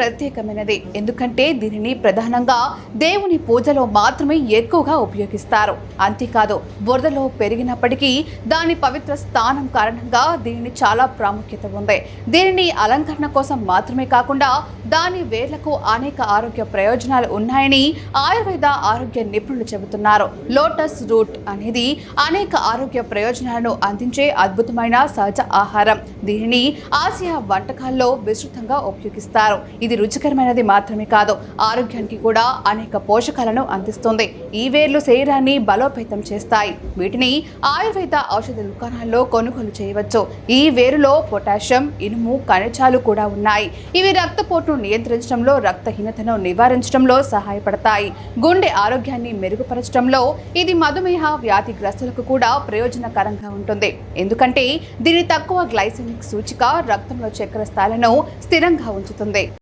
ప్రత్యేకమైనది. ఎందుకంటే దీనిని ప్రధానంగా దేవుని పూజలో మాత్రమే ఎక్కువగా ఉపయోగిస్తారు. అంతేకాదు, బురదలో పెరిగినప్పటికీ దాని పవిత్ర స్థానం కారణంగా దీనిని చాలా ప్రాముఖ్యత ఉంది. దీనిని అలంకరణ కోసం మాత్రమే కాకుండా దాని వేర్లకు అనేక ఆరోగ్య ప్రయోజనాలు ఉన్నాయని ఆయుర్వేద ఆరోగ్య నిపుణులు చెబుతున్నారు. లోటస్ రూట్ అనేది అనేక ఆరోగ్య ప్రయోజనాలను అందించే అద్భుతమైన సహజ ఆహారం. దీనిని ఆసియా వంటకాల్లో విస్తృతంగా ఉపయోగిస్తారు. ఇది రుచికరమైనది మాత్రమే కాదు, ఆరోగ్యానికి కూడా అనేక పోషకాలను అందిస్తుంది. ఈ వేర్లు శరీరాన్ని బలోపేతం చేస్తాయి. వీటిని ఆయుర్వేద ఔషధ దుకాణాల్లో కొనుగోలు చేయవచ్చు. ఈ వేరులో పొటాషియం, ఇనుము, ఖనిజాలు కూడా ఉన్నాయి. ఇవి రక్తపోటును నియంత్రించడంలో, రక్తహీనతను నివారించడంలో సహాయపడతాయి. గుండె ఆరోగ్యాన్ని మెరుగుపరచడంలో, ఇది మధుమేహ వ్యాధిగ్రస్తులకు కూడా ప్రయోజనకరంగా ఉంటుంది. ఎందుకంటే దీని తక్కువ గ్లైసెమిక్ సూచిక రక్తంలో చక్కెర స్థాయిలను స్థిరంగా ఉంచుతుంది.